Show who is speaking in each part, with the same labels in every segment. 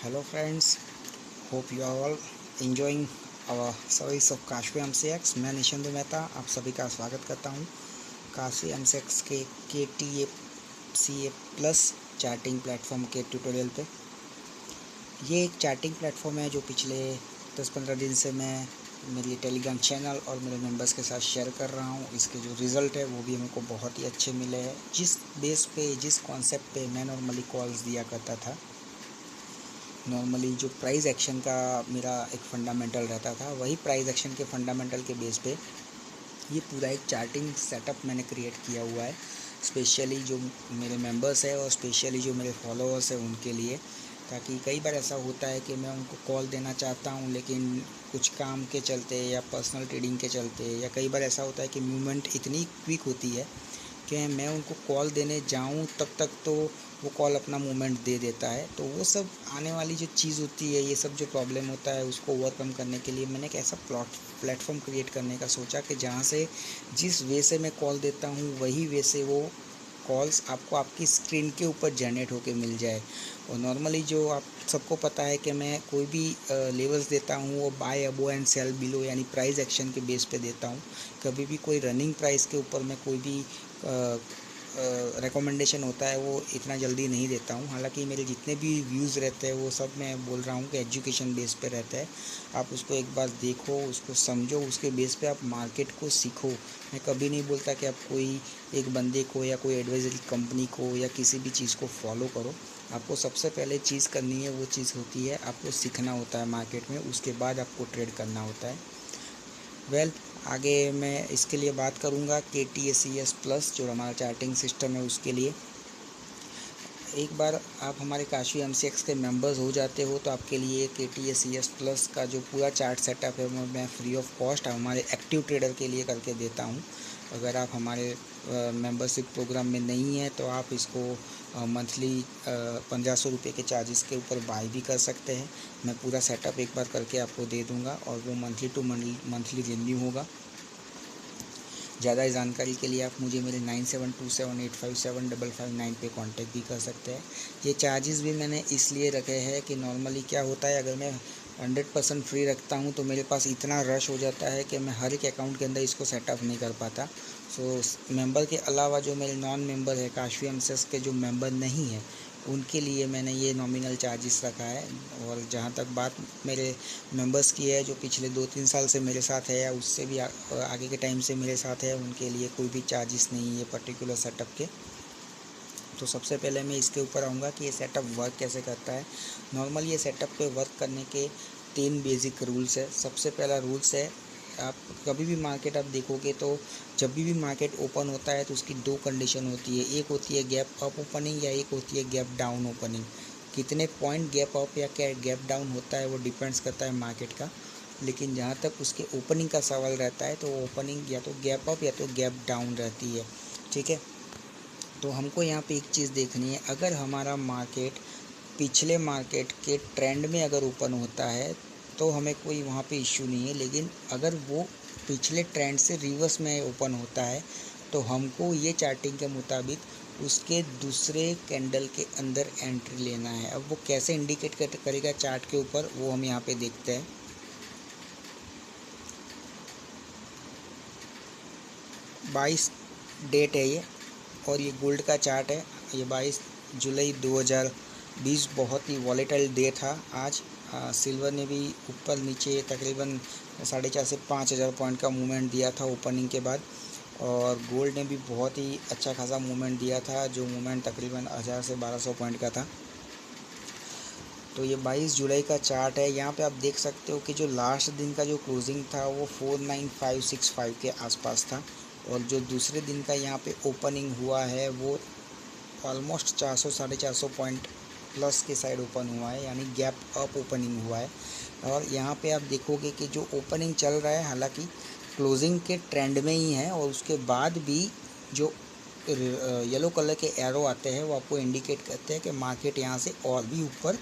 Speaker 1: Hello friends, hope you are all enjoying our service of Kashvi MCX। मैं निशंदु मेहता आप सभी का स्वागत करता हूँ काशवी MCX के KTCA प्लस चैटिंग प्लेटफॉर्म के ट्यूटोरियल पे। ये एक चैटिंग प्लेटफॉर्म है जो पिछले 10-15 दिन से मैं मेरी टेलीग्राम चैनल और मेरे मेंबर्स के साथ शेयर कर रहा हूँ। इसके जो रिज़ल्ट है वो भी हमको बहुत ही अच्छे मिले हैं। जिस बेस पे जिस कॉन्सेप्ट पे मैं नॉर्मली कॉल्स दिया करता था, नॉर्मली जो प्राइस एक्शन का मेरा एक फंडामेंटल रहता था, वही प्राइस एक्शन के फंडामेंटल के बेस पे ये पूरा एक चार्टिंग सेटअप मैंने क्रिएट किया हुआ है, स्पेशली जो मेरे मेंबर्स हैं और स्पेशली जो मेरे फॉलोअर्स हैं उनके लिए। ताकि कई बार ऐसा होता है कि मैं उनको कॉल देना चाहता हूँ, लेकिन कुछ काम के चलते या पर्सनल ट्रेडिंग के चलते, या कई बार ऐसा होता है कि मूवमेंट इतनी क्विक होती है कि मैं उनको कॉल देने जाऊं तब तक तो वो कॉल अपना मूवमेंट दे देता है। तो वो सब आने वाली जो चीज़ होती है, ये सब जो प्रॉब्लम होता है, उसको ओवरकम करने के लिए मैंने एक ऐसा प्लेटफॉर्म क्रिएट करने का सोचा कि जहाँ से जिस वे से मैं कॉल देता हूँ वही वे से वो कॉल्स आपको आपकी स्क्रीन के ऊपर जनरेट होके मिल जाए। और नॉर्मली जो आप सबको पता है कि मैं कोई भी लेवल्स देता हूँ वो buy above and sell below यानी प्राइस एक्शन के बेस पे देता हूँ। कभी भी कोई रनिंग प्राइस के ऊपर मैं कोई भी रिकमेंडेशन होता है वो इतना जल्दी नहीं देता हूँ। हालांकि मेरे जितने भी व्यूज़ रहते हैं वो सब मैं बोल रहा हूँ कि एजुकेशन बेस पे रहता है। आप उसको एक बार देखो, उसको समझो, उसके बेस पे आप मार्केट को सीखो। मैं कभी नहीं बोलता कि आप कोई एक बंदे को या कोई एडवाइजरी कंपनी को या किसी भी चीज़ को फॉलो करो। आपको सबसे पहले चीज़ करनी है, वो चीज़ होती है आपको सीखना होता है मार्केट में, उसके बाद आपको ट्रेड करना होता है। आगे मैं इसके लिए बात करूँगा KTCS प्लस जो हमारा चार्टिंग सिस्टम है उसके लिए। एक बार आप हमारे काशवी MCX के मेंबर्स हो जाते हो तो आपके लिए KTCS प्लस का जो पूरा चार्ट सेटअप है वो मैं फ्री ऑफ कॉस्ट हमारे एक्टिव ट्रेडर के लिए करके देता हूँ। अगर आप हमारे मेंबरशिप प्रोग्राम में नहीं है तो आप इसको मंथली 1500 रुपये के चार्जेस के ऊपर बाय भी कर सकते हैं। मैं पूरा सेटअप एक बार करके आपको दे दूँगा और वो मंथली टू मंथली रिन्यू होगा। ज़्यादा जानकारी के लिए आप मुझे मेरे 9727857559 पे कांटेक्ट भी कर सकते हैं। ये चार्जेस भी मैंने इसलिए रखे हैं कि नॉर्मली क्या होता है, अगर मैं 100% फ्री रखता हूँ तो मेरे पास इतना रश हो जाता है कि मैं हर एक अकाउंट के अंदर इसको सेटअप नहीं कर पाता। सो मेंबर के अलावा जो मेरे नॉन मेंबर है, काशवी MCX के जो मेंबर नहीं है, उनके लिए मैंने ये नॉमिनल चार्जेस रखा है। और जहाँ तक बात मेरे मेंबर्स की है जो पिछले 2-3 साल से मेरे साथ है या उससे भी आगे के टाइम से मेरे साथ है, उनके लिए कोई भी चार्जेस नहीं है पर्टिकुलर सेटअप के। तो सबसे पहले मैं इसके ऊपर आऊँगा कि ये सेटअप वर्क कैसे करता है। नॉर्मल ये सेटअप पे वर्क करने के 3 बेसिक रूल्स है। सबसे पहला रूल्स है, आप कभी भी मार्केट आप देखोगे तो जब भी मार्केट ओपन होता है तो उसकी 2 कंडीशन होती है। एक होती है गैप अप ओपनिंग या एक होती है गैप डाउन ओपनिंग। कितने पॉइंट गैप अप या क्या गैप डाउन होता है वो डिपेंड्स करता है मार्केट का। लेकिन जहाँ तक उसके ओपनिंग का सवाल रहता है तो ओपनिंग या तो गैप अप या तो गैप डाउन रहती है। ठीक है, तो हमको यहाँ पे एक चीज़ देखनी है, अगर हमारा मार्केट पिछले मार्केट के ट्रेंड में अगर ओपन होता है तो हमें कोई वहाँ पे इश्यू नहीं है। लेकिन अगर वो पिछले ट्रेंड से रिवर्स में ओपन होता है तो हमको ये चार्टिंग के मुताबिक उसके दूसरे कैंडल के अंदर एंट्री लेना है। अब वो कैसे इंडिकेट करेगा चार्ट के ऊपर, वो हम यहाँ पे देखते हैं। 22 डेट है ये और ये गोल्ड का चार्ट है। ये 22 जुलाई 2020 बहुत ही वॉलेटाइल डे था आज। सिल्वर ने भी ऊपर नीचे तकरीबन 4.5 से 5,000 पॉइंट का मूवमेंट दिया था ओपनिंग के बाद, और गोल्ड ने भी बहुत ही अच्छा खासा मूवमेंट दिया था, जो मूवमेंट तकरीबन 1000 से 1200 पॉइंट का था। तो ये 22 जुलाई का चार्ट है। यहाँ पे आप देख सकते हो कि जो लास्ट दिन का जो क्लोजिंग था वो 49565 के आसपास था, और जो दूसरे दिन का यहाँ पे ओपनिंग हुआ है वो ऑलमोस्ट 400 450 पॉइंट प्लस के साइड ओपन हुआ है, यानी गैप अप ओपनिंग हुआ है। और यहाँ पे आप देखोगे कि जो ओपनिंग चल रहा है हालांकि क्लोजिंग के ट्रेंड में ही है, और उसके बाद भी जो येलो कलर के एरो आते हैं वो आपको इंडिकेट करते हैं कि मार्केट यहाँ से और भी ऊपर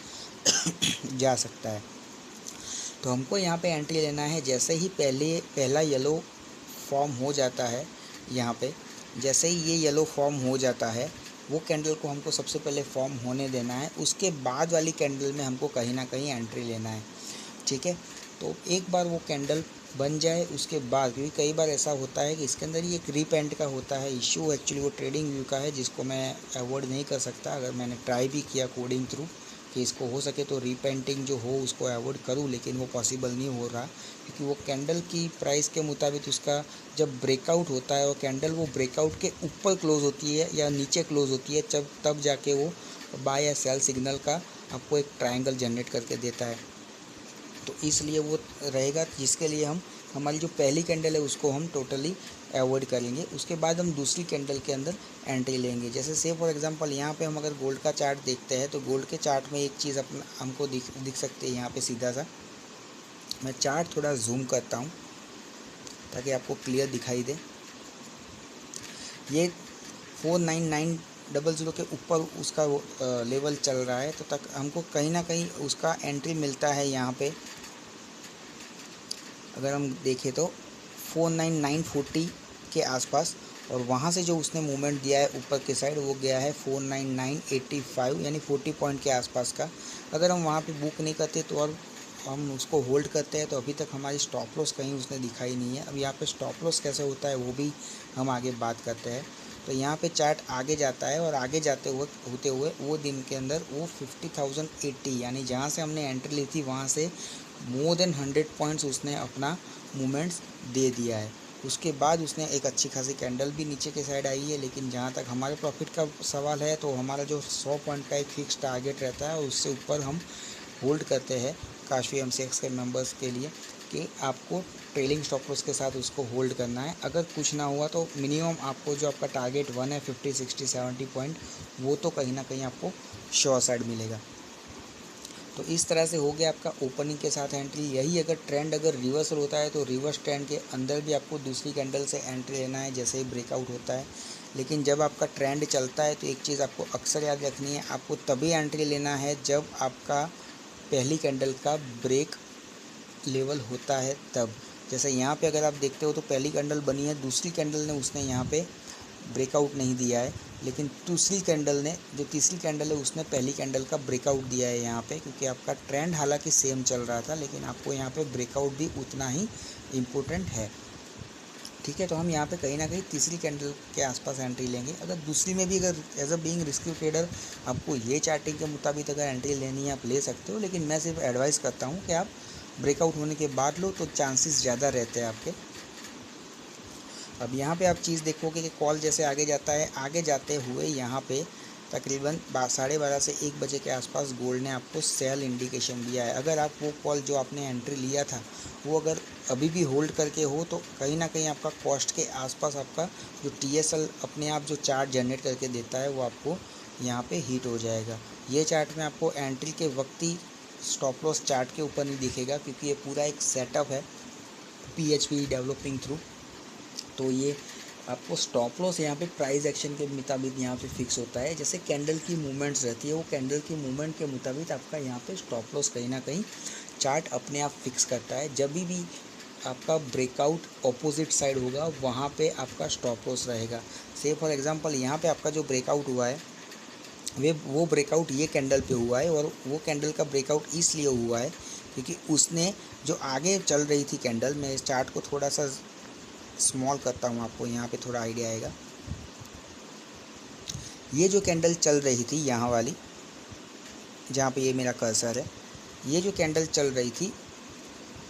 Speaker 1: जा सकता है। तो हमको यहाँ पे एंट्री लेना है। जैसे ही पहला येलो फॉर्म हो जाता है, यहाँ पे जैसे ही ये येलो फॉर्म हो जाता है, वो कैंडल को हमको सबसे पहले फॉर्म होने देना है, उसके बाद वाली कैंडल में हमको कहीं ना कहीं एंट्री लेना है, ठीक है। तो एक बार वो कैंडल बन जाए उसके बाद, क्योंकि कई बार ऐसा होता है कि इसके अंदर ही एक रीपेंट का होता है इशू, एक्चुअली वो ट्रेडिंग व्यू का है जिसको मैं अवॉइड नहीं कर सकता। अगर मैंने ट्राई भी किया कोडिंग थ्रू कि इसको हो सके तो रीपेंटिंग जो हो उसको अवॉइड करूं, लेकिन वो पॉसिबल नहीं हो रहा, क्योंकि वो कैंडल की प्राइस के मुताबिक उसका जब ब्रेकआउट होता है और कैंडल वो ब्रेकआउट के ऊपर क्लोज होती है या नीचे क्लोज होती है, तब जाके वो बाय या सेल सिग्नल का आपको एक ट्रायंगल जनरेट करके देता है। तो इसलिए वो रहेगा, जिसके लिए हमारी जो पहली कैंडल है उसको हम टोटली अवॉइड करेंगे। उसके बाद हम दूसरी कैंडल के अंदर एंट्री लेंगे। जैसे से फॉर एग्जांपल यहाँ पे हम अगर गोल्ड का चार्ट देखते हैं तो गोल्ड के चार्ट में एक चीज़ अपना हमको दिख सकती है यहाँ पे सीधा सा। मैं चार्ट थोड़ा जूम करता हूँ ताकि आपको क्लियर दिखाई दे। ये 49900 के ऊपर उसका लेवल चल रहा है, तो तक हमको कहीं ना कहीं उसका एंट्री मिलता है यहाँ पे। अगर हम देखें तो 49940 के आसपास, और वहाँ से जो उसने मूवमेंट दिया है ऊपर के साइड वो गया है 49985, यानी 40 पॉइंट के आसपास का। अगर हम वहाँ पे बुक नहीं करते तो और हम उसको होल्ड करते हैं तो अभी तक हमारी स्टॉप लॉस कहीं उसने दिखाई नहीं है। अब यहाँ पे स्टॉप लॉस कैसे होता है वो भी हम आगे बात करते हैं। तो यहाँ पे चार्ट आगे जाता है और आगे जाते हुए होते हुए वो दिन के अंदर वो 50,080, यानी जहाँ से हमने एंट्री ली थी वहाँ से मोर देन 100 पॉइंट्स उसने अपना मूवमेंट्स दे दिया है। उसके बाद उसने एक अच्छी खासी कैंडल भी नीचे के साइड आई है, लेकिन जहाँ तक हमारे प्रॉफिट का सवाल है तो हमारा जो 100 पॉइंट का एक फिक्स टारगेट रहता है उससे ऊपर हम होल्ड करते हैं काशवी एमसीएक्स के मेंबर्स के लिए, कि आपको ट्रेलिंग स्टॉप लॉस के साथ उसको होल्ड करना है। अगर कुछ ना हुआ तो मिनिमम आपको जो आपका टारगेट 1 है 50 60 70 पॉइंट, वो तो कहीं ना कहीं आपको श्योर साइड मिलेगा। तो इस तरह से हो गया आपका ओपनिंग के साथ एंट्री। यही अगर ट्रेंड अगर रिवर्सल होता है तो रिवर्स ट्रेंड के अंदर भी आपको दूसरी कैंडल से एंट्री लेना है जैसे ही ब्रेकआउट होता है। लेकिन जब आपका ट्रेंड चलता है तो एक चीज़ आपको अक्सर याद रखनी है, आपको तभी एंट्री लेना है जब आपका पहली कैंडल का ब्रेक लेवल होता है तब। जैसे यहाँ पे अगर आप देखते हो तो पहली कैंडल बनी है, दूसरी कैंडल ने उसने यहाँ पे ब्रेकआउट नहीं दिया है, लेकिन दूसरी कैंडल ने जो तीसरी कैंडल है उसने पहली कैंडल का ब्रेकआउट दिया है यहाँ पे, क्योंकि आपका ट्रेंड हालांकि सेम चल रहा था लेकिन आपको यहाँ पे ब्रेकआउट भी उतना ही इम्पोर्टेंट है, ठीक है। तो हम यहाँ पे कहीं ना कहीं तीसरी कैंडल के आसपास एंट्री लेंगे। अगर दूसरी में भी अगर as a being risky trader आपको ये चार्टिंग के मुताबिक अगर एंट्री लेनी है आप ले सकते हो, लेकिन मैं सिर्फ एडवाइस करता हूँ कि आप ब्रेकआउट होने के बाद लो तो चांसेस ज़्यादा रहते हैं आपके। अब यहाँ पे आप चीज़ देखोगे कि कॉल जैसे आगे जाता है, आगे जाते हुए यहाँ पे तकरीबन 12:30 से 1 बजे के आसपास गोल्ड ने आपको सेल इंडिकेशन दिया है। अगर आप वो कॉल जो आपने एंट्री लिया था वो अगर अभी भी होल्ड करके हो तो कहीं ना कहीं आपका कॉस्ट के आसपास आपका जो TSL अपने आप जो चार्ट जनरेट करके देता है वो आपको यहाँ पे हिट हो जाएगा। ये चार्ट में आपको एंट्री के वक्त ही स्टॉप लॉस चार्ट के ऊपर नहीं दिखेगा, क्योंकि ये पूरा एक सेटअप है PHP डेवलपिंग थ्रू। तो ये आपको स्टॉप लॉस यहाँ पे प्राइस एक्शन के मुताबिक यहाँ पे फिक्स होता है। जैसे कैंडल की मूवमेंट्स रहती है वो कैंडल की मूवमेंट के मुताबिक आपका यहाँ पे स्टॉप लॉस कहीं ना कहीं चार्ट अपने आप फिक्स करता है। जब भी आपका ब्रेकआउट ऑपोजिट साइड होगा वहाँ पे आपका स्टॉप लॉस रहेगा। से फॉर एग्जांपल यहाँ पे आपका जो ब्रेकआउट हुआ है वो ब्रेकआउट ये कैंडल पे हुआ है, और वो कैंडल का ब्रेकआउट इसलिए हुआ है क्योंकि उसने जो आगे चल रही थी कैंडल, मैं इस चार्ट को थोड़ा सा स्मॉल करता हूँ आपको यहाँ पे थोड़ा आइडिया आएगा। ये जो कैंडल चल रही थी यहाँ वाली जहाँ पे ये मेरा कर्सर है, ये जो कैंडल चल रही थी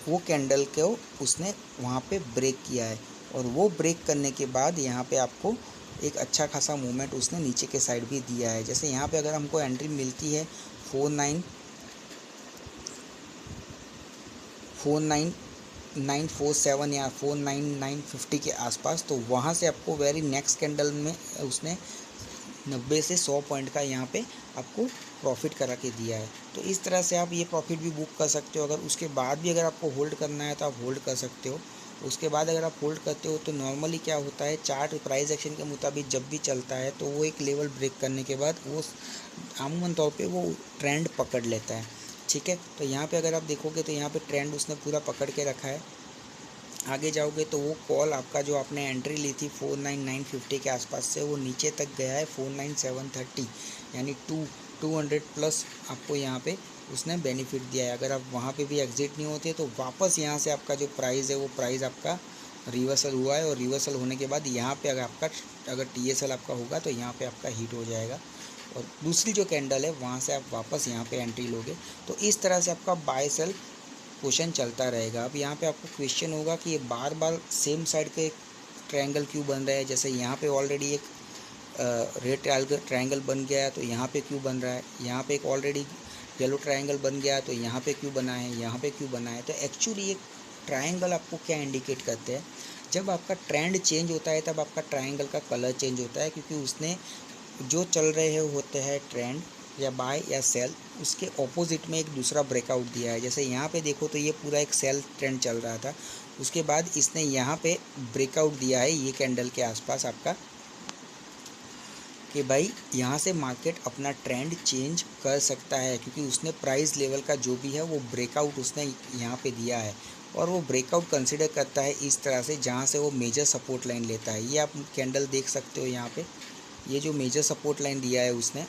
Speaker 1: वो कैंडल को उसने वहाँ पे ब्रेक किया है, और वो ब्रेक करने के बाद यहाँ पे आपको एक अच्छा खासा मूवमेंट उसने नीचे के साइड भी दिया है। जैसे यहाँ पे अगर हमको एंट्री मिलती है 49947 या 49950 के आसपास, तो वहाँ से आपको वेरी नेक्स्ट कैंडल में उसने 90 से 100 पॉइंट का यहाँ पे आपको प्रॉफिट करा के दिया है। तो इस तरह से आप ये प्रॉफिट भी बुक कर सकते हो। अगर उसके बाद भी अगर आपको होल्ड करना है तो आप होल्ड कर सकते हो। उसके बाद अगर आप होल्ड करते हो तो नॉर्मली क्या होता है, चार्ट प्राइस एक्शन के मुताबिक जब भी चलता है तो वो एक लेवल ब्रेक करने के बाद वो आमूमन तौर पे वो ट्रेंड पकड़ लेता है, ठीक है। तो यहाँ पे अगर आप देखोगे तो यहाँ पे ट्रेंड उसने पूरा पकड़ के रखा है। आगे जाओगे तो वो कॉल आपका जो आपने एंट्री ली थी 49950 के आसपास से वो नीचे तक गया है 49730, यानी 200 प्लस आपको यहाँ पे उसने बेनिफिट दिया है। अगर आप वहाँ पे भी एग्जिट नहीं होते तो वापस यहाँ से आपका जो प्राइस है वो प्राइस आपका रिवर्सल हुआ है, और रिवर्सल होने के बाद यहाँ पे अगर TSL आपका होगा तो यहाँ पे आपका हिट हो जाएगा, और दूसरी जो कैंडल है वहाँ से आप वापस यहाँ पे एंट्री लोगे। तो इस तरह से आपका बाय सेल क्वेश्चन चलता रहेगा। अब यहाँ पे आपको क्वेश्चन होगा कि ये बार बार सेम साइड के ट्रायंगल क्यों बन रहा है, जैसे यहाँ पे ऑलरेडी एक रेड ट्रायंगल बन गया है तो यहाँ पे क्यों बन रहा है, यहाँ पे एक ऑलरेडी येलो ट्रायंगल बन गया है तो यहाँ पे क्यों बना है, यहाँ पे क्यों बना है। तो एक्चुअली ये ट्रायंगल आपको क्या इंडिकेट करते हैं, जब आपका ट्रेंड चेंज होता है तब आपका ट्रायंगल का कलर चेंज होता है, क्योंकि उसने जो चल रहे होते हैं ट्रेंड या बाय या सेल, उसके ऑपोजिट में एक दूसरा ब्रेकआउट दिया है। जैसे यहाँ पे देखो तो ये पूरा एक सेल ट्रेंड चल रहा था, उसके बाद इसने यहाँ पे ब्रेकआउट दिया है ये कैंडल के आसपास आपका, कि भाई यहाँ से मार्केट अपना ट्रेंड चेंज कर सकता है, क्योंकि उसने प्राइस लेवल का जो भी है वो ब्रेकआउट उसने यहाँ पे दिया है, और वो ब्रेकआउट कंसिडर करता है इस तरह से जहाँ से वो मेजर सपोर्ट लाइन लेता है। ये आप कैंडल देख सकते हो यहाँ पे, ये जो मेजर सपोर्ट लाइन दिया है उसने,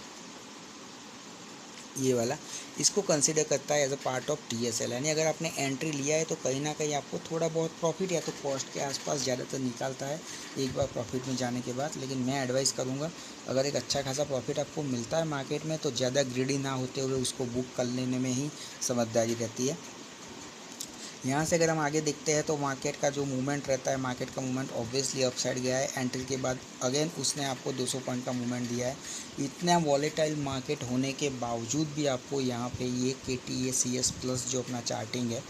Speaker 1: ये वाला, इसको कंसिडर करता है as a part of TSL। यानी अगर आपने एंट्री लिया है तो कहीं ना कहीं आपको थोड़ा बहुत प्रॉफिट या तो कॉस्ट के आसपास ज़्यादातर निकालता है एक बार प्रॉफिट में जाने के बाद। लेकिन मैं एडवाइस करूँगा, अगर एक अच्छा खासा प्रॉफिट आपको मिलता है मार्केट में तो ज़्यादा ग्रीडी ना होते हुए उसको बुक कर लेने में ही समझदारी रहती है। यहाँ से अगर हम आगे देखते हैं तो मार्केट का जो मूवमेंट रहता है, मार्केट का मूवमेंट ऑब्वियसली अपसाइड गया है एंट्री के बाद, अगेन उसने आपको 200 पॉइंट का मूवमेंट दिया है। इतना वॉलेटाइल मार्केट होने के बावजूद भी आपको यहाँ पे ये KTACS प्लस जो अपना चार्टिंग है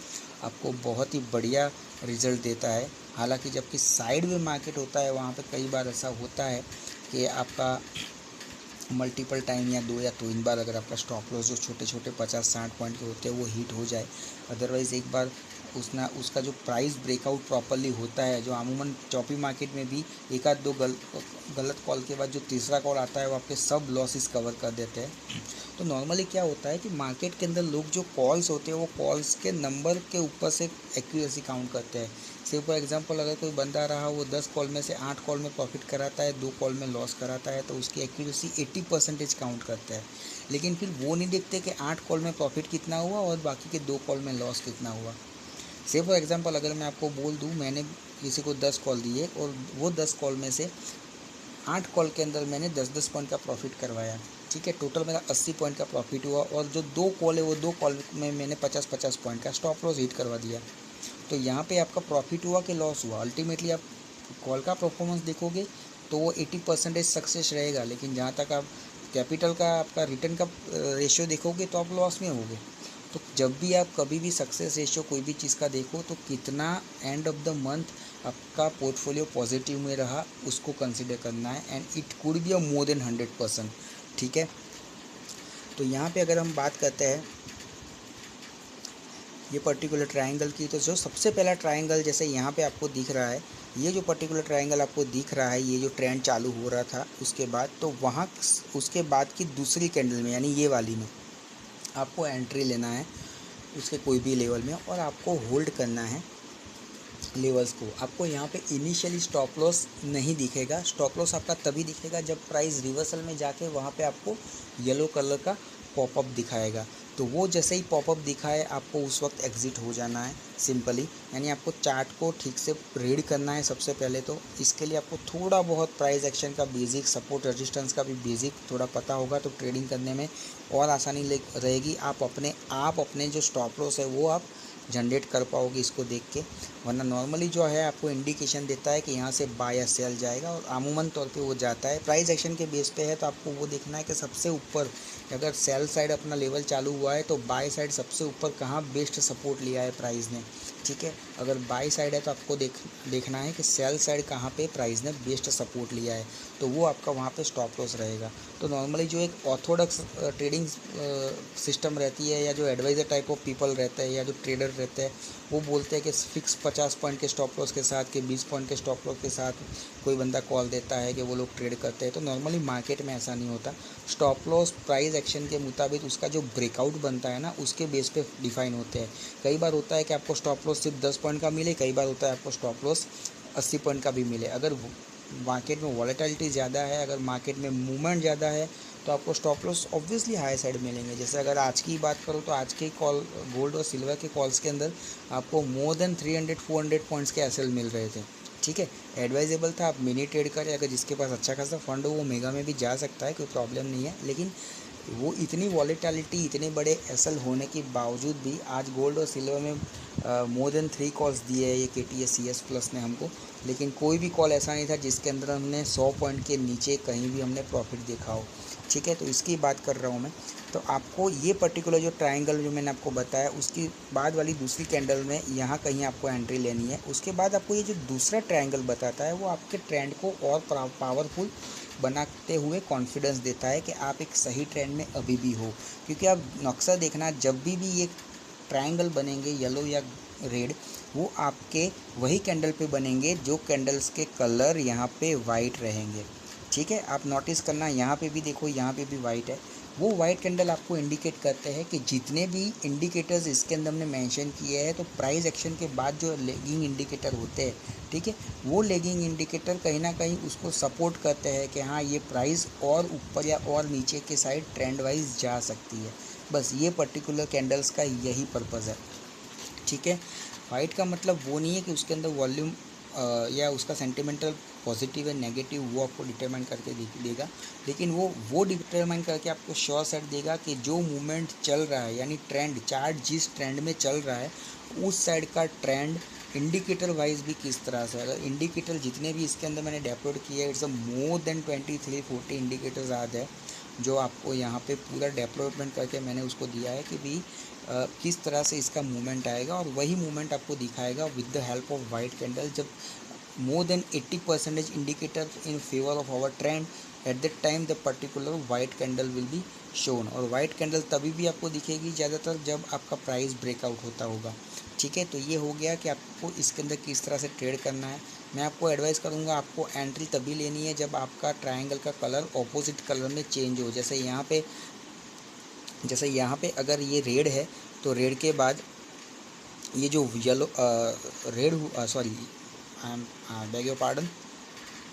Speaker 1: आपको बहुत ही बढ़िया रिजल्ट देता है। हालांकि जबकि साइड में मार्केट होता है वहाँ पर कई बार ऐसा होता है कि आपका मल्टीपल टाइम या 2 या 3 बार अगर आपका स्टॉप लॉस जो छोटे छोटे 50-60 पॉइंट के होते हैं वो हिट हो जाए, अदरवाइज़ एक बार उसका जो प्राइस ब्रेकआउट प्रॉपरली होता है, जो अमूमन चॉपी मार्केट में भी एक आध दो गलत कॉल के बाद जो तीसरा कॉल आता है वो आपके सब लॉसेस कवर कर देते हैं। तो नॉर्मली क्या होता है कि मार्केट के अंदर लोग जो कॉल्स होते हैं वो कॉल्स के नंबर के ऊपर से एक्यूरेसी काउंट करते हैं। से फॉर एग्जांपल अगर कोई बंदा रहा वो 10 कॉल में से 8 कॉल में प्रॉफिट कराता है, 2 कॉल में लॉस कराता है, तो उसकी एक्यूरेसी 80% काउंट करता है। लेकिन फिर वो नहीं देखते कि 8 कॉल में प्रॉफिट कितना हुआ और बाकी के 2 कॉल में लॉस कितना हुआ। से फॉर एग्जांपल अगर मैं आपको बोल दूं मैंने किसी को 10 कॉल दिए और वो 10 कॉल में से 8 कॉल के अंदर मैंने 10-10 पॉइंट का प्रॉफिट करवाया, ठीक है, टोटल मेरा 80 पॉइंट का प्रॉफिट हुआ, और जो 2 कॉल है वो 2 कॉल में मैंने 50-50 पॉइंट का स्टॉप लॉस हिट करवा दिया। तो यहाँ पे आपका प्रॉफिट हुआ कि लॉस हुआ, अल्टीमेटली आप कॉल का परफॉर्मेंस देखोगे तो वो 80% सक्सेस रहेगा, लेकिन जहाँ तक आप कैपिटल का आपका रिटर्न का रेशियो देखोगे तो आप लॉस में होगे। तो जब भी आप कभी भी सक्सेस रेशियो कोई भी चीज़ का देखो तो कितना एंड ऑफ द मंथ आपका पोर्टफोलियो पॉजिटिव में रहा उसको कंसिडर करना है, and it could be a more than 100%, ठीक है। तो यहाँ पे अगर हम बात करते हैं ये पर्टिकुलर ट्रायंगल की, तो जो सबसे पहला ट्रायंगल जैसे यहाँ पे आपको दिख रहा है, ये जो पर्टिकुलर ट्रायंगल आपको दिख रहा है, ये जो ट्रेंड चालू हो रहा था उसके बाद, तो वहाँ उसके बाद की दूसरी कैंडल में यानी ये वाली में आपको एंट्री लेना है उसके कोई भी लेवल में, और आपको होल्ड करना है लेवल्स को। आपको यहाँ पे इनिशियली स्टॉप लॉस नहीं दिखेगा, स्टॉप लॉस आपका तभी दिखेगा जब प्राइस रिवर्सल में जाके वहाँ पे आपको येलो कलर का पॉपअप दिखाएगा। तो वो जैसे ही पॉपअप दिखाए आपको उस वक्त एग्ज़िट हो जाना है सिंपली। यानी आपको चार्ट को ठीक से रीड करना है सबसे पहले, तो इसके लिए आपको थोड़ा बहुत प्राइस एक्शन का बेसिक, सपोर्ट रेजिस्टेंस का भी बेसिक थोड़ा पता होगा तो ट्रेडिंग करने में और आसानी रहेगी। आप अपने जो स्टॉप लॉस है वो आप जनरेट कर पाओगे इसको देख के, वरना नॉर्मली जो है आपको इंडिकेशन देता है कि यहाँ से बाय या सेल जाएगा, और अमूमन तौर पे वो जाता है। प्राइस एक्शन के बेस पे है तो आपको वो देखना है कि सबसे ऊपर अगर सेल साइड अपना लेवल चालू हुआ है तो बाय साइड सबसे ऊपर कहाँ बेस्ट सपोर्ट लिया है प्राइस ने, ठीक है। अगर बाय साइड है तो आपको देखना है कि सेल साइड कहाँ पे प्राइस ने बेस्ट सपोर्ट लिया है, तो वो आपका वहाँ पे स्टॉप लॉस रहेगा। तो नॉर्मली जो एक ऑर्थोडॉक्स ट्रेडिंग सिस्टम रहती है या जो एडवाइज़र टाइप ऑफ पीपल रहता है या जो ट्रेडर रहते हैं, वो बोलते हैं कि फिक्स 50 पॉइंट के स्टॉप लॉस के साथ, कि 20 पॉइंट के स्टॉप लॉस के साथ कोई बंदा कॉल देता है कि वो लोग ट्रेड करते हैं। तो नॉर्मली मार्केट में ऐसा नहीं होता। स्टॉप लॉस प्राइस एक्शन के मुताबिक उसका जो ब्रेकआउट बनता है ना, उसके बेस पे डिफाइन होते हैं। कई बार होता है कि आपको स्टॉप लॉस सिर्फ 10 पॉइंट का मिले, कई बार होता है आपको स्टॉप लॉस 80 पॉइंट का भी मिले। अगर मार्केट में वॉलेटिलिटी ज़्यादा है, अगर मार्केट में मूवमेंट ज़्यादा है, तो आपको stop loss obviously high side मिलेंगे। जैसे अगर आज की बात करूँ तो आज के कॉल गोल्ड और सिल्वर के कॉल्स के अंदर आपको मोर देन 300-400 पॉइंट्स के एसएल मिल रहे थे। ठीक है, एडवाइजेबल था आप मिनी ट्रेड करें। अगर जिसके पास अच्छा खासा फंड हो वो मेगा में भी जा सकता है, कोई प्रॉब्लम नहीं है। लेकिन वो इतनी वॉलेटिलिटी, इतने बड़े एसएल होने के बावजूद भी आज गोल्ड और सिल्वर में मोर देन 3 कॉल्स दिए है ये KTS प्लस ने हमको। लेकिन कोई भी कॉल ऐसा नहीं था जिसके अंदर हमने 100 पॉइंट के नीचे कहीं भी हमने प्रॉफिट देखा हो। ठीक है, तो इसकी बात कर रहा हूँ मैं। तो आपको ये पर्टिकुलर जो ट्रायंगल जो मैंने आपको बताया, उसकी बाद वाली दूसरी कैंडल में यहाँ कहीं आपको एंट्री लेनी है। उसके बाद आपको ये जो दूसरा ट्रायंगल बताता है वो आपके ट्रेंड को और पावरफुल बनाते हुए कॉन्फिडेंस देता है कि आप एक सही ट्रेंड में अभी भी हो। क्योंकि आप नक्शा देखना, जब भी ये ट्रायंगल बनेंगे येलो या रेड, वो आपके वही कैंडल पे बनेंगे जो कैंडल्स के कलर यहाँ पे वाइट रहेंगे। ठीक है, आप नोटिस करना, यहाँ पे भी देखो, यहाँ पे भी वाइट है। वो वाइट कैंडल आपको इंडिकेट करते हैं कि जितने भी इंडिकेटर्स इसके अंदर हमने मेंशन किए हैं, तो प्राइस एक्शन के बाद जो लेगिंग इंडिकेटर होते हैं, ठीक है, वो लेगिंग इंडिकेटर कहीं ना कहीं उसको सपोर्ट करते हैं कि हाँ ये प्राइस और ऊपर या और नीचे के साइड ट्रेंड वाइज जा सकती है। बस ये पर्टिकुलर कैंडल्स का यही पर्पज़ है। ठीक है, वाइट का मतलब वो नहीं है कि उसके अंदर वॉल्यूम या उसका सेंटिमेंटल पॉजिटिव है नेगेटिव, वो आपको डिटरमाइन करके देगा। लेकिन वो डिटरमाइन करके आपको श्योर सेट देगा कि जो मूवमेंट चल रहा है, यानी ट्रेंड चार्ट जिस ट्रेंड में चल रहा है, उस साइड का ट्रेंड इंडिकेटर वाइज भी किस तरह से। अगर इंडिकेटर जितने भी इसके अंदर मैंने डेप्लॉयड किए, it's a more than 23-40 indicators आते हैं, जो आपको यहाँ पे पूरा डेवलपमेंट करके मैंने उसको दिया है कि भी किस तरह से इसका मूवमेंट आएगा। और वही मूवमेंट आपको दिखाएगा with the help of white candle. जब more than 80% indicator in favour of our trend, at that time the particular white candle will be shown. और वाइट कैंडल तभी भी आपको दिखेगी ज़्यादातर जब आपका प्राइस ब्रेकआउट होता होगा। ठीक है, तो ये हो गया कि आपको इसके अंदर किस तरह से ट्रेड करना है। मैं आपको एडवाइस करूँगा, आपको एंट्री तभी लेनी है जब आपका ट्रायंगल का कलर ऑपोजिट कलर में चेंज हो। जैसे यहाँ पे अगर ये रेड है, तो रेड के बाद ये जो yellow sorry I am bag your pardon,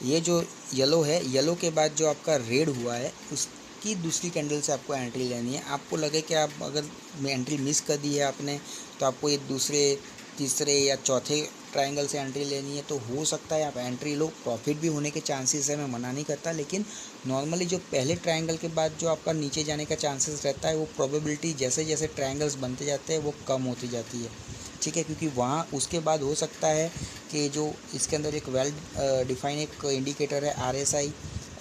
Speaker 1: ये जो येलो है, येलो के बाद जो आपका रेड हुआ है, उसकी दूसरी कैंडल से आपको एंट्री लेनी है। आपको लगे कि आप अगर एंट्री मिस कर दी है आपने, तो आपको ये दूसरे, तीसरे या चौथे ट्रायंगल से एंट्री लेनी है, तो हो सकता है आप एंट्री लो, प्रॉफिट भी होने के चांसेस है, मैं मना नहीं करता। लेकिन नॉर्मली जो पहले ट्रायंगल के बाद जो आपका नीचे जाने का चांसेस रहता है, वो प्रोबेबिलिटी जैसे जैसे ट्रायंगल्स बनते जाते हैं वो कम होती जाती है। ठीक है, क्योंकि वहाँ उसके बाद हो सकता है कि जो इसके अंदर एक वेल डिफाइन एक इंडिकेटर है RSI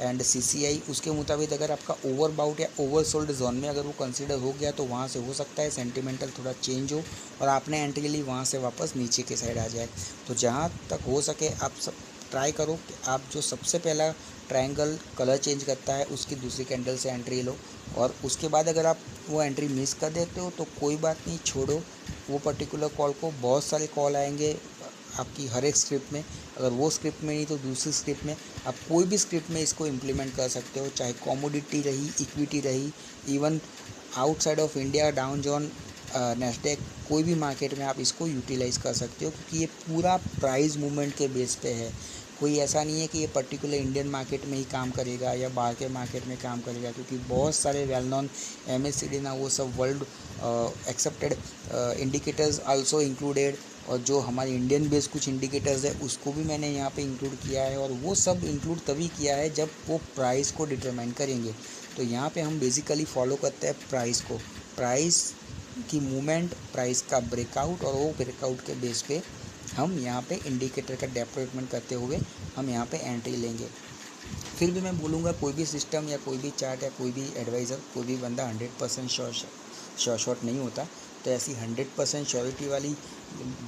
Speaker 1: एंड CCI, उसके मुताबिक अगर आपका ओवरबाउट या ओवरसोल्ड जोन में अगर वो कंसीडर हो गया, तो वहाँ से हो सकता है सेंटिमेंटल थोड़ा चेंज हो और आपने एंट्री ली, वहाँ से वापस नीचे के साइड आ जाए। तो जहाँ तक हो सके आप सब ट्राई करो कि आप जो सबसे पहला ट्रायंगल कलर चेंज करता है उसकी दूसरी कैंडल से एंट्री लो। और उसके बाद अगर आप वो एंट्री मिस कर देते हो तो कोई बात नहीं, छोड़ो वो पर्टिकुलर कॉल को। बहुत सारे कॉल आएंगे आपकी हर एक स्क्रिप्ट में, अगर वो स्क्रिप्ट में नहीं तो दूसरी स्क्रिप्ट में, आप कोई भी स्क्रिप्ट में इसको इम्प्लीमेंट कर सकते हो, चाहे कॉमोडिटी रही, इक्विटी रही, even outside of India down zone Nasdaq, कोई भी मार्केट में आप इसको यूटिलाइज़ कर सकते हो। क्योंकि ये पूरा प्राइस मूवमेंट के बेस पे है, कोई ऐसा नहीं है कि ये पर्टिकुलर इंडियन मार्केट में ही काम करेगा या बाहर के मार्केट में काम करेगा। क्योंकि बहुत सारे वेल नॉन MACD ना वो सब world accepted indicators also included, और जो हमारे इंडियन बेस्ड कुछ इंडिकेटर्स है उसको भी मैंने यहाँ पे इंक्लूड किया है। और वो सब इंक्लूड तभी किया है जब वो प्राइस को डिटरमाइन करेंगे। तो यहाँ पे हम बेसिकली फॉलो करते हैं प्राइस को, प्राइस की मूवमेंट, प्राइस का ब्रेकआउट, और वो ब्रेकआउट के बेस पे हम यहाँ पे इंडिकेटर का डेवलपमेंट करते हुए हम यहाँ पे एंट्री लेंगे। फिर भी मैं बोलूँगा, कोई भी सिस्टम या कोई भी चार्ट या कोई भी एडवाइज़र, कोई भी बंदा 100% शॉर्ट नहीं होता। तो ऐसी 100% श्योरिटी वाली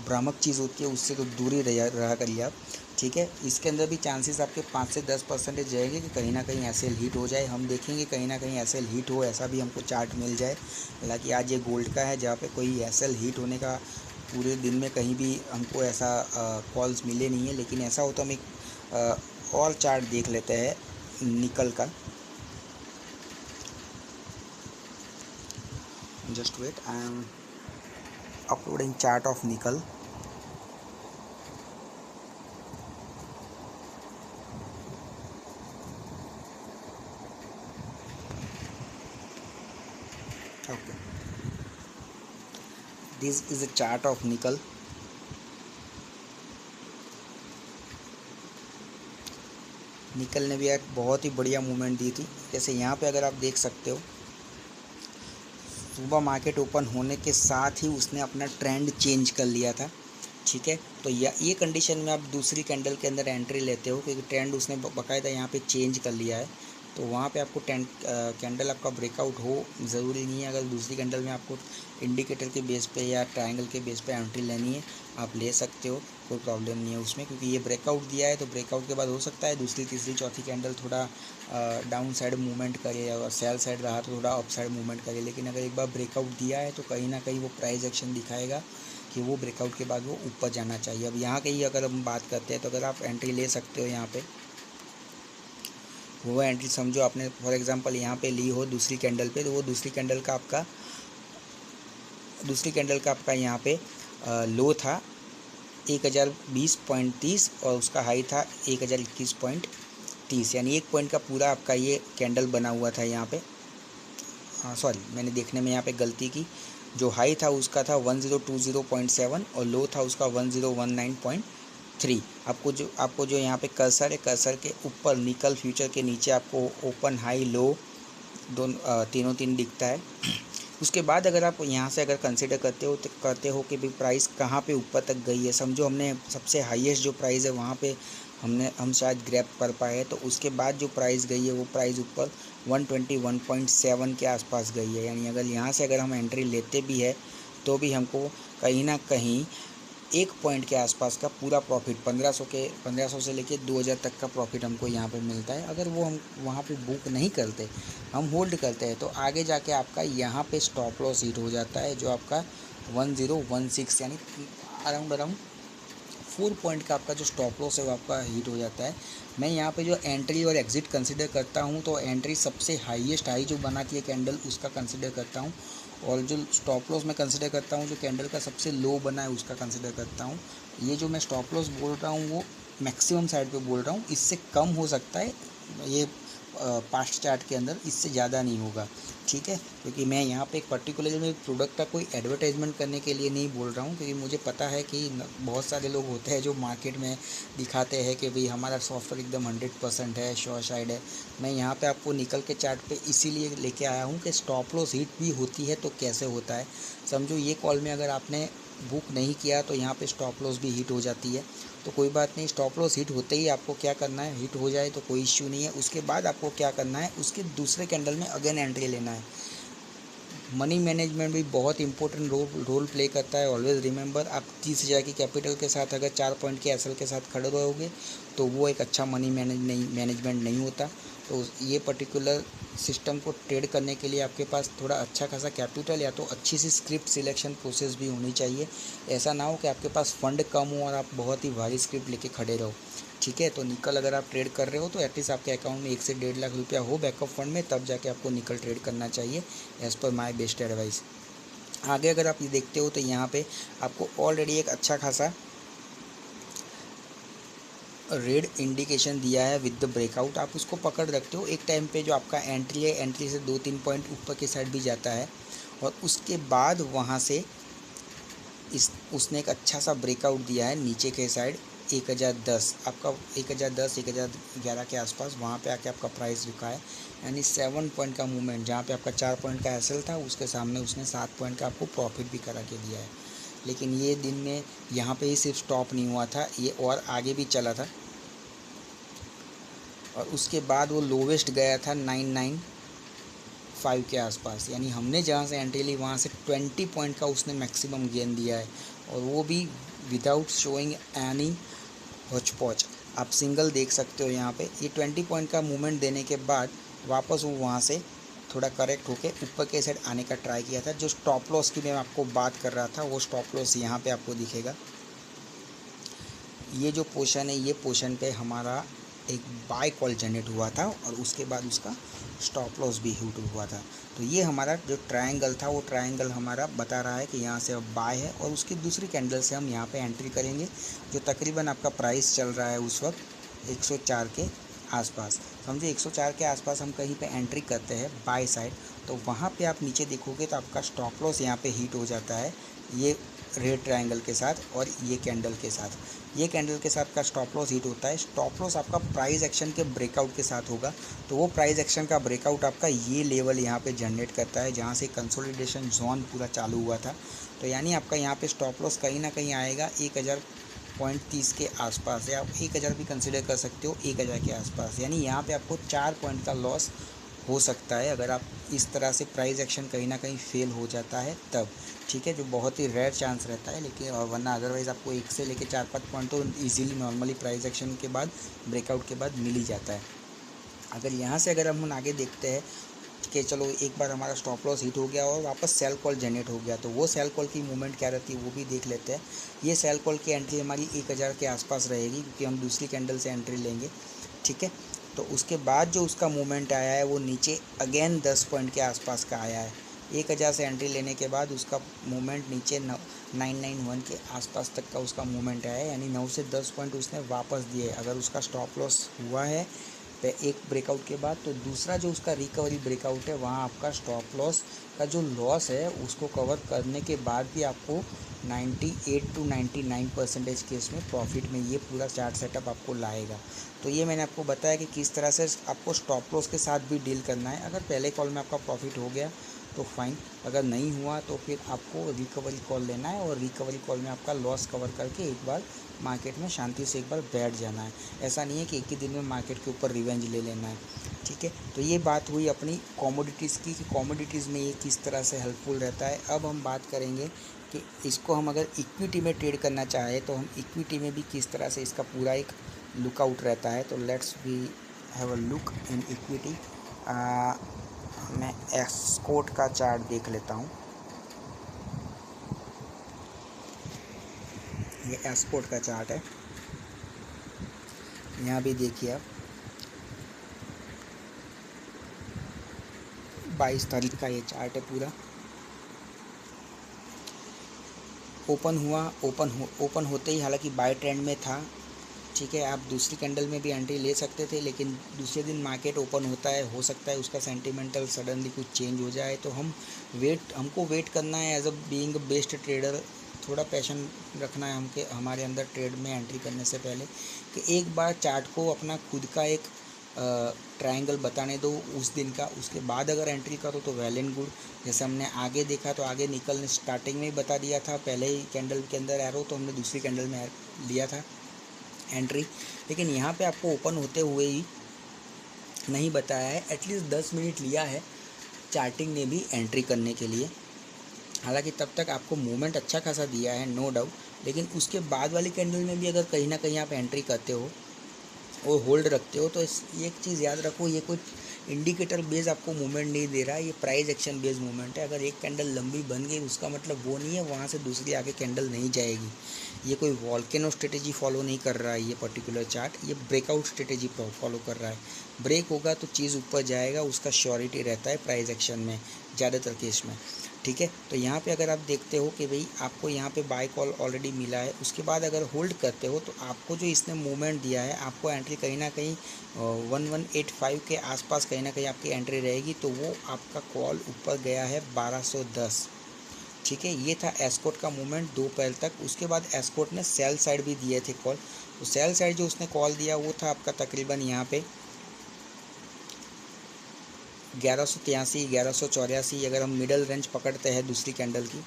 Speaker 1: भ्रामक चीज़ होती है, उससे तो दूर ही रहा करिए आप। ठीक है, इसके अंदर भी चांसेस आपके 5 से 10% रहेंगे कि कहीं ना कहीं SL हिट हो जाए। हम देखेंगे कहीं ना कहीं SL हिट हो, ऐसा भी हमको चार्ट मिल जाए। हालांकि आज ये गोल्ड का है जहाँ पे कोई SL हिट होने का पूरे दिन में कहीं भी हमको ऐसा कॉल्स मिले नहीं है, लेकिन ऐसा हो तो हम एक और चार्ट देख लेते हैं निकल का। Just wait, I am uploading chart of nickel. Okay, this is a chart of nickel. Nickel ने भी एक बहुत ही बढ़िया मूवमेंट दी थी। जैसे यहाँ पे अगर आप देख सकते हो, सुबह मार्केट ओपन होने के साथ ही उसने अपना ट्रेंड चेंज कर लिया था। ठीक है, तो ये कंडीशन में आप दूसरी कैंडल के अंदर एंट्री लेते हो, क्योंकि ट्रेंड उसने बाकायदा यहाँ पे चेंज कर लिया है। तो वहाँ पे आपको कैंडल आपका ब्रेकआउट हो ज़रूरी नहीं है। अगर दूसरी कैंडल में आपको इंडिकेटर के बेस पे या ट्रायंगल के बेस पे एंट्री लेनी है, आप ले सकते हो, कोई प्रॉब्लम नहीं है उसमें, क्योंकि ये ब्रेकआउट दिया है। तो ब्रेकआउट के बाद हो सकता है दूसरी तीसरी चौथी कैंडल थोड़ा डाउन साइड मूवमेंट करे, और सेल साइड रहा तो थोड़ा अप साइड मूवमेंट करे। लेकिन अगर एक बार ब्रेकआउट दिया है तो कहीं ना कहीं वो प्राइस एक्शन दिखाएगा कि वो ब्रेकआउट के बाद वो ऊपर जाना चाहिए। अब यहाँ की अगर हम बात करते हैं तो अगर आप एंट्री ले सकते हो यहाँ पे, वो एंट्री समझो आपने फॉर एग्जांपल यहाँ पे ली हो दूसरी कैंडल पे, तो वो दूसरी कैंडल का आपका यहाँ पे लो था 1020.30 और उसका हाई था 1021.30, यानी 1 पॉइंट का पूरा आपका ये कैंडल बना हुआ था यहाँ पे। सॉरी, मैंने देखने में यहाँ पे गलती की। जो हाई था उसका था 1020.7 और लो था उसका 1019.3। आपको जो यहाँ पे कर्सर है, कर्सर के ऊपर निकल फ्यूचर के नीचे आपको ओपन हाई लो तीनों दिखता है। उसके बाद अगर आप यहाँ से अगर कंसिडर करते हो कि भाई प्राइस कहाँ पे ऊपर तक गई है, समझो हमने सबसे हाईएस्ट जो प्राइस है वहाँ पे हम शायद ग्रैब कर पाए, तो उसके बाद जो प्राइस गई है वो प्राइस ऊपर 121.7 के आसपास गई है। यानी अगर यहाँ से अगर हम एंट्री लेते भी है तो भी हमको कहीं ना कहीं 1 पॉइंट के आसपास का पूरा प्रॉफिट 1500 से लेके 2000 तक का प्रॉफिट हमको यहाँ पे मिलता है। अगर वो हम वहाँ पे बुक नहीं करते, हम होल्ड करते हैं, तो आगे जाके आपका यहाँ पे स्टॉप लॉस हिट हो जाता है, जो आपका 1016 यानी अराउंड 4 पॉइंट का आपका जो स्टॉप लॉस है वो आपका हिट हो जाता है। मैं यहाँ पे जो एंट्री और एग्जिट कंसिडर करता हूँ, तो एंट्री सबसे हाईएस्ट हाई जो बनाती है कैंडल उसका कंसिडर करता हूँ, और जो स्टॉप लॉस मैं कंसिडर करता हूँ जो कैंडल का सबसे लो बना है उसका कंसिडर करता हूँ। ये जो मैं स्टॉप लॉस बोल रहा हूँ वो मैक्सिमम साइड पे बोल रहा हूँ, इससे कम हो सकता है ये पास्ट चार्ट के अंदर, इससे ज़्यादा नहीं होगा। ठीक है, क्योंकि मैं यहाँ पे एक पर्टिकुलर मेरे प्रोडक्ट का कोई एडवर्टाइजमेंट करने के लिए नहीं बोल रहा हूँ, क्योंकि मुझे पता है कि बहुत सारे लोग होते हैं जो मार्केट में दिखाते हैं कि भाई हमारा सॉफ्टवेयर एकदम 100% है, श्योर साइड है। मैं यहाँ पे आपको निकल के चार्ट पे इसीलिए लेके आया हूँ कि स्टॉप लॉस हिट भी होती है तो कैसे होता है। समझो ये कॉल में अगर आपने बुक नहीं किया तो यहाँ पे स्टॉप लॉस भी हिट हो जाती है, तो कोई बात नहीं। स्टॉप लॉस हिट होते ही आपको क्या करना है, हिट हो जाए तो कोई इश्यू नहीं है, उसके बाद आपको क्या करना है, उसके दूसरे कैंडल में अगेन एंट्री लेना है। मनी मैनेजमेंट भी बहुत इंपॉर्टेंट रोल प्ले करता है। ऑलवेज रिमेंबर, आप 30,000 की कैपिटल के साथ अगर 4 पॉइंट के एसएल के साथ खड़े रहोगे तो वो एक अच्छा मनी मैनेजमेंट नहीं होता। तो ये पर्टिकुलर सिस्टम को ट्रेड करने के लिए आपके पास थोड़ा अच्छा खासा कैपिटल या तो अच्छी सी स्क्रिप्ट सिलेक्शन प्रोसेस भी होनी चाहिए। ऐसा ना हो कि आपके पास फंड कम हो और आप बहुत ही भारी स्क्रिप्ट लेके खड़े रहो। ठीक है, तो निकल अगर आप ट्रेड कर रहे हो तो एटलीस्ट आपके अकाउंट में 1 से 1.5 लाख रुपया हो बैकअप फंड में, तब जाके आपको निकल ट्रेड करना चाहिए, as per my best advice. आगे अगर आप ये देखते हो तो यहाँ पे आपको ऑलरेडी एक अच्छा खासा रेड इंडिकेशन दिया है विद द ब्रेकआउट। आप उसको पकड़ रखते हो, एक टाइम पे जो आपका एंट्री है, एंट्री से 2-3 पॉइंट ऊपर की साइड भी जाता है, और उसके बाद वहाँ से उसने एक अच्छा सा ब्रेकआउट दिया है नीचे के साइड 1010, आपका 1010 1011 के आसपास वहाँ पे आके आपका प्राइस रुका है। यानी 7 पॉइंट का मूवमेंट, जहाँ पे आपका 4 पॉइंट का एसएल था उसके सामने उसने 7 पॉइंट का आपको प्रॉफिट भी करा के दिया है। लेकिन ये दिन में यहाँ पे ही सिर्फ स्टॉप नहीं हुआ था, ये और आगे भी चला था, और उसके बाद वो लोवेस्ट गया था 995 के आसपास। यानी हमने जहाँ से एंट्री ली वहाँ से 20 पॉइंट का उसने मैक्सिमम गेन दिया है, और वो भी विदाउट शोइंग एनी होच-पॉच। आप सिंगल देख सकते हो यहाँ पे, ये 20 पॉइंट का मूवमेंट देने के बाद वापस वो वहाँ से थोड़ा करेक्ट होके ऊपर के साइड आने का ट्राई किया था। जो स्टॉप लॉस की मैं आपको बात कर रहा था वो स्टॉप लॉस यहाँ पे आपको दिखेगा। ये जो पोर्शन है ये पोर्शन पे हमारा एक बाय कॉल जनरेट हुआ था और उसके बाद उसका स्टॉप लॉस भी हिट हुआ था। तो ये हमारा जो ट्रायंगल था वो ट्रायंगल हमारा बता रहा है कि यहाँ से अब बाय है और उसकी दूसरी कैंडल से हम यहाँ पे एंट्री करेंगे, जो तकरीबन आपका प्राइस चल रहा है उस वक्त 104 के आसपास। समझिए 104 के आसपास हम कहीं पे एंट्री करते हैं बाय साइड, तो वहाँ पे आप नीचे देखोगे तो आपका स्टॉप लॉस यहाँ पे हिट हो जाता है ये रेड ट्रायंगल के साथ और ये कैंडल के साथ। ये कैंडल के साथ का स्टॉप लॉस हिट होता है। स्टॉप लॉस आपका प्राइस एक्शन के ब्रेकआउट के साथ होगा, तो वो प्राइस एक्शन का ब्रेकआउट आपका ये लेवल यहाँ पे जनरेट करता है जहाँ से कंसोलिडेशन जोन पूरा चालू हुआ था। तो यानी आपका यहाँ पे स्टॉप लॉस कहीं ना कहीं आएगा 1000.30 के आसपास, या आप 1000 भी कंसिडर कर सकते हो 1000 के आसपास। यानी यहाँ पे आपको 4 पॉइंट का लॉस हो सकता है अगर आप इस तरह से प्राइस एक्शन कहीं ना कहीं फेल हो जाता है तब, ठीक है, जो बहुत ही रेयर चांस रहता है। लेकिन और वरना अदरवाइज़ आपको 1 से लेकर 4-5 पॉइंट तो इजीली नॉर्मली प्राइस एक्शन के बाद ब्रेकआउट के बाद मिल ही जाता है। अगर यहाँ से अगर हम आगे देखते हैं कि चलो एक बार हमारा स्टॉप लॉस हिट हो गया और वापस सेल कॉल जनरेट हो गया, तो वो सेल कॉल की मूवमेंट क्या रहती है वो भी देख लेते हैं। ये सेल कॉल की एंट्री हमारी 1000 के आसपास रहेगी क्योंकि हम दूसरी कैंडल से एंट्री लेंगे, ठीक है। तो उसके बाद जो उसका मूवमेंट आया है वो नीचे अगेन 10 पॉइंट के आसपास का आया है। 1000 से एंट्री लेने के बाद उसका मूवमेंट नीचे 991 के आसपास तक का उसका मूवमेंट आया है, यानी 9 से 10 पॉइंट उसने वापस दिए। अगर उसका स्टॉप लॉस हुआ है एक ब्रेकआउट के बाद, तो दूसरा जो उसका रिकवरी ब्रेकआउट है वहाँ आपका स्टॉप लॉस का जो लॉस है उसको कवर करने के बाद भी आपको 98 to 99% केस में प्रॉफिट में ये पूरा चार्ट सेटअप आपको लाएगा। तो ये मैंने आपको बताया कि किस तरह से आपको स्टॉप लॉस के साथ भी डील करना है। अगर पहले कॉल में आपका प्रॉफिट हो गया तो फाइन, अगर नहीं हुआ तो फिर आपको रिकवरी कॉल लेना है और रिकवरी कॉल में आपका लॉस कवर करके एक बार मार्केट में शांति से एक बार बैठ जाना है। ऐसा नहीं है कि एक ही दिन में मार्केट के ऊपर रिवेंज ले लेना है, ठीक है। तो ये बात हुई अपनी कमोडिटीज़ की कि कमोडिटीज़ में ये किस तरह से हेल्पफुल रहता है। अब हम बात करेंगे कि इसको हम अगर इक्विटी में ट्रेड करना चाहें तो हम इक्विटी में भी किस तरह से इसका पूरा एक लुकआउट रहता है। तो let's we have a look in equity. मैं एस्कॉर्ट का चार्ट देख लेता हूँ। ये एस्कॉर्ट का चार्ट है, यहाँ भी देखिए आप 22 तारीख का ये चार्ट है पूरा। ओपन हुआ, ओपन होते ही हालांकि बाय ट्रेंड में था, ठीक है। आप दूसरी कैंडल में भी एंट्री ले सकते थे, लेकिन दूसरे दिन मार्केट ओपन होता है, हो सकता है उसका सेंटिमेंटल सडनली कुछ चेंज हो जाए, तो हमको वेट करना है as a being best trader. थोड़ा पैशन रखना है हमारे अंदर ट्रेड में एंट्री करने से पहले कि एक बार चार्ट को अपना खुद का एक ट्रायंगल बताने दो उस दिन का, उसके बाद अगर एंट्री करो तो वेल एंड गुड। जैसे हमने आगे देखा तो आगे निकलने स्टार्टिंग में ही बता दिया था, पहले ही कैंडल के अंदर एरो, तो हमने दूसरी कैंडल में लिया था एंट्री। लेकिन यहाँ पे आपको ओपन होते हुए ही नहीं बताया है, एटलीस्ट 10 मिनट लिया है चार्टिंग ने भी एंट्री करने के लिए। हालांकि तब तक आपको मूवमेंट अच्छा खासा दिया है नो डाउट, लेकिन उसके बाद वाली कैंडल में भी अगर कहीं ना कहीं आप एंट्री करते हो और होल्ड रखते हो तो एक चीज़ याद रखो, ये कोई इंडिकेटर बेस आपको मूवमेंट नहीं दे रहा है, ये प्राइस एक्शन बेस मूवमेंट है। अगर एक कैंडल लंबी बन गई उसका मतलब वो नहीं है वहाँ से दूसरी आगे कैंडल नहीं जाएगी। ये कोई वॉल्केनो स्ट्रेटेजी फॉलो नहीं कर रहा है ये पर्टिकुलर चार्ट, ये ब्रेकआउट स्ट्रेटेजी फॉलो कर रहा है। ब्रेक होगा तो चीज़ ऊपर जाएगा, उसका श्योरिटी रहता है प्राइस एक्शन में ज़्यादातर केस में, ठीक है। तो यहाँ पे अगर आप देखते हो कि भाई आपको यहाँ पे बाय कॉल ऑलरेडी मिला है, उसके बाद अगर होल्ड करते हो तो आपको जो इसने मूवमेंट दिया है, आपको एंट्री कहीं ना कहीं 1185 के आसपास कहीं ना कहीं आपकी एंट्री रहेगी। तो वो आपका कॉल ऊपर गया है 1210, ठीक है। ये था एस्कॉर्ट का मूवमेंट 2 अप्रैल तक। उसके बाद एस्कॉर्ट ने सेल साइड भी दिए थे कॉल, तो सेल साइड जो उसने कॉल दिया वो था आपका तकरीबन यहाँ पे 1183 1184। अगर हम मिडल रेंज पकड़ते हैं दूसरी कैंडल की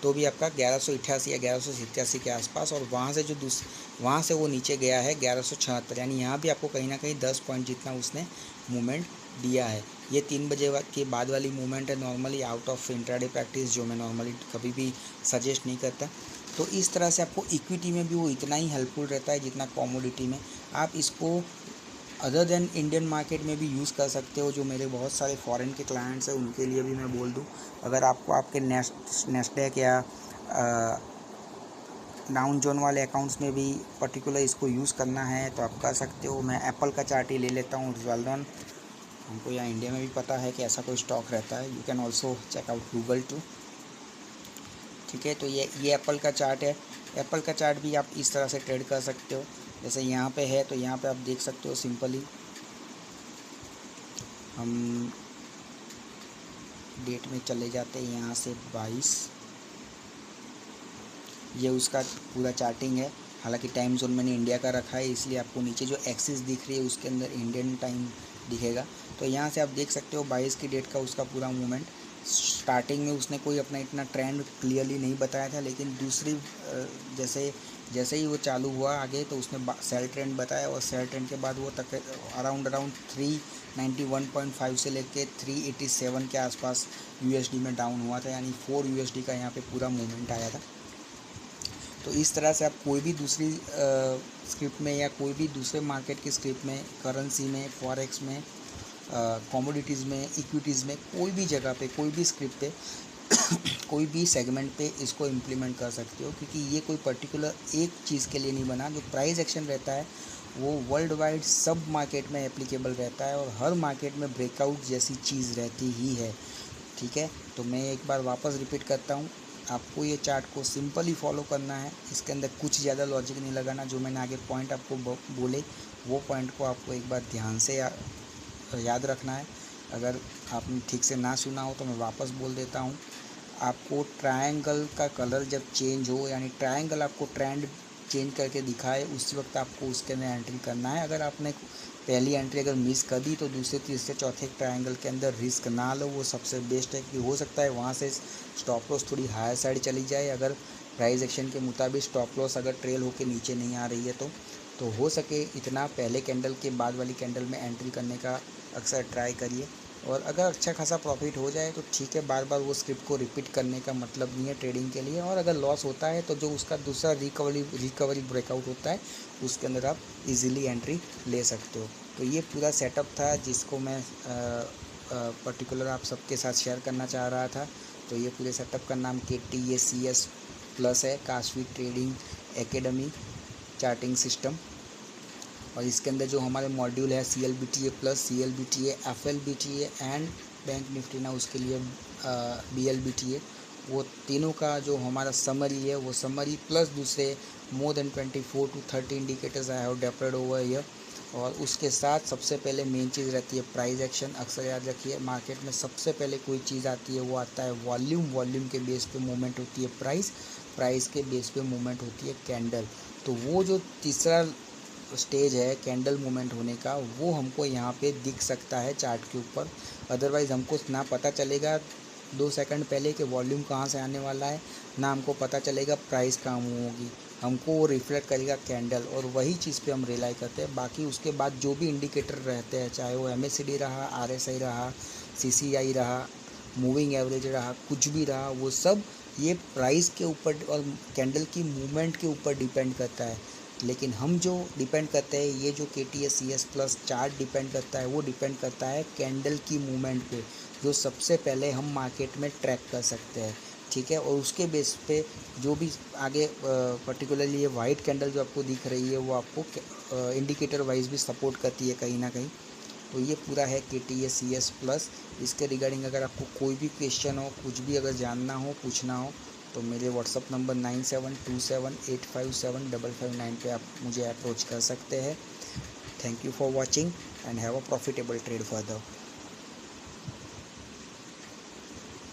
Speaker 1: तो भी आपका 1188 या 1187 के आसपास, और वहाँ से जो वहाँ से वो नीचे गया है 1176, यानी यहाँ भी आपको कहीं ना कहीं 10 पॉइंट जितना उसने मूवमेंट दिया है। ये 3 बजे के बाद वाली मूवमेंट है, normally out of intraday practice, जो मैं नॉर्मली कभी भी सजेस्ट नहीं करता। तो इस तरह से आपको इक्विटी में भी वो इतना ही हेल्पफुल रहता है जितना कमोडिटी में। आप इसको अदर देन इंडियन मार्केट में भी यूज़ कर सकते हो। जो मेरे बहुत सारे फॉरेन के क्लाइंट्स हैं उनके लिए भी मैं बोल दूं, अगर आपको आपके नेस्डैक या डाउन जोन वाले अकाउंट्स में भी पर्टिकुलर इसको यूज़ करना है तो आप कर सकते हो। मैं एप्पल का चार्ट ही ले लेता हूँ, वेल नोन, हमको यहाँ इंडिया में भी पता है कि ऐसा कोई स्टॉक रहता है। You can also check out Google too. ठीक है, तो ये एप्पल का चार्ट है। एप्पल का चार्ट भी आप इस तरह से ट्रेड कर सकते हो, जैसे यहाँ पे है तो यहाँ पे आप देख सकते हो। सिंपली हम डेट में चले जाते हैं, यहाँ से 22, ये उसका पूरा चार्टिंग है। हालांकि टाइम जोन मैंने इंडिया का रखा है, इसलिए आपको नीचे जो एक्सिस दिख रही है उसके अंदर इंडियन टाइम दिखेगा। तो यहाँ से आप देख सकते हो 22 की डेट का उसका पूरा मूवमेंट। स्टार्टिंग में उसने कोई अपना इतना ट्रेंड क्लियरली नहीं बताया था, लेकिन दूसरी जैसे ही वो चालू हुआ आगे तो उसने सेल ट्रेंड बताया, और सेल ट्रेंड के बाद वो तक अराउंड 391.5 से लेके 387 के आसपास यूएसडी में डाउन हुआ था, यानी 4 यूएसडी का यहाँ पे पूरा मूवमेंट आया था। तो इस तरह से आप कोई भी दूसरी स्क्रिप्ट में या कोई भी दूसरे मार्केट की स्क्रिप्ट में, करेंसी में, फॉरेक्स में, कमोडिटीज़ में, इक्विटीज़ में, कोई भी जगह पे, कोई भी स्क्रिप्ट पे कोई भी सेगमेंट पे इसको इम्प्लीमेंट कर सकते हो, क्योंकि ये कोई पर्टिकुलर एक चीज़ के लिए नहीं बना। जो प्राइस एक्शन रहता है वो वर्ल्ड वाइड सब मार्केट में एप्लीकेबल रहता है, और हर मार्केट में ब्रेकआउट जैसी चीज़ रहती ही है। ठीक है, तो मैं एक बार वापस रिपीट करता हूँ, आपको ये चार्ट को सिंपली फॉलो करना है। इसके अंदर कुछ ज़्यादा लॉजिक नहीं लगाना। जो मैंने आगे पॉइंट आपको बोले वो पॉइंट को आपको एक बार ध्यान से याद रखना है। अगर आपने ठीक से ना सुना हो तो मैं वापस बोल देता हूँ। आपको ट्रायंगल का कलर जब चेंज हो, यानी ट्रायंगल आपको ट्रेंड चेंज करके दिखाए, उसी वक्त आपको उसके अंदर एंट्री करना है। अगर आपने पहली एंट्री अगर मिस कर दी तो दूसरे, तीसरे, चौथे ट्रायंगल के अंदर रिस्क ना लो। वो सबसे बेस्ट है कि हो सकता है वहाँ से स्टॉप लॉस थोड़ी हायर साइड चली जाए, अगर प्राइस एक्शन के मुताबिक स्टॉप लॉस अगर ट्रेल होकर नीचे नहीं आ रही है तो हो सके इतना पहले कैंडल के बाद वाली कैंडल में एंट्री करने का अक्सर ट्राई करिए। और अगर अच्छा खासा प्रॉफिट हो जाए तो ठीक है, बार बार वो स्क्रिप्ट को रिपीट करने का मतलब नहीं है ट्रेडिंग के लिए। और अगर लॉस होता है तो जो उसका दूसरा रिकवरी ब्रेकआउट होता है उसके अंदर आप इजीली एंट्री ले सकते हो। तो ये पूरा सेटअप था जिसको मैं पर्टिकुलर आप सबके साथ शेयर करना चाह रहा था। तो ये पूरे सेटअप का नाम KTACS+ है, Kashvi trading academy charting system. और इसके अंदर जो हमारे मॉड्यूल है CLBTA+, CLBTA, FLBTA and bank Nifty ना उसके लिए BLBTA, वो तीनों का जो हमारा समरी है वो समरी प्लस दूसरे more than 24 to 30 indicators I have deployed over here. और उसके साथ सबसे पहले मेन चीज़ रहती है प्राइस एक्शन। अक्सर याद रखिए, मार्केट में सबसे पहले कोई चीज़ आती है वो आता है वॉल्यूम के बेस पे मूवमेंट होती है प्राइस के बेस पे मूवमेंट होती है कैंडल। तो वो जो तीसरा स्टेज है कैंडल मूवमेंट होने का, वो हमको यहाँ पे दिख सकता है चार्ट के ऊपर। अदरवाइज़ हमको ना पता चलेगा 2 सेकंड पहले कि वॉल्यूम कहाँ से आने वाला है, ना हमको पता चलेगा प्राइस कहाँ मूव होगी। हमको वो रिफ्लेक्ट करेगा कैंडल, और वही चीज़ पे हम रिलाई करते हैं। बाकी उसके बाद जो भी इंडिकेटर रहते हैं, चाहे वो MACD रहा, RSI रहा, CCI रहा, मूविंग एवरेज रहा, कुछ भी रहा, वो सब ये प्राइस के ऊपर और कैंडल की मूवमेंट के ऊपर डिपेंड करता है। लेकिन हम जो डिपेंड करते हैं, ये जो KTACS+ चार्ट डिपेंड करता है, वो डिपेंड करता है कैंडल की मूवमेंट पे, जो सबसे पहले हम मार्केट में ट्रैक कर सकते हैं। ठीक है, और उसके बेस पे जो भी आगे पर्टिकुलरली ये वाइट कैंडल जो आपको दिख रही है वो आपको इंडिकेटर वाइज भी सपोर्ट करती है कहीं ना कहीं। तो ये पूरा है KTACS+। इसके रिगार्डिंग अगर आपको कोई भी क्वेश्चन हो, कुछ भी अगर जानना हो, पूछना हो, तो मेरे व्हाट्सअप नंबर 9727857559 पे आप मुझे अप्रोच कर सकते हैं। Thank you for watching and have a profitable trade further.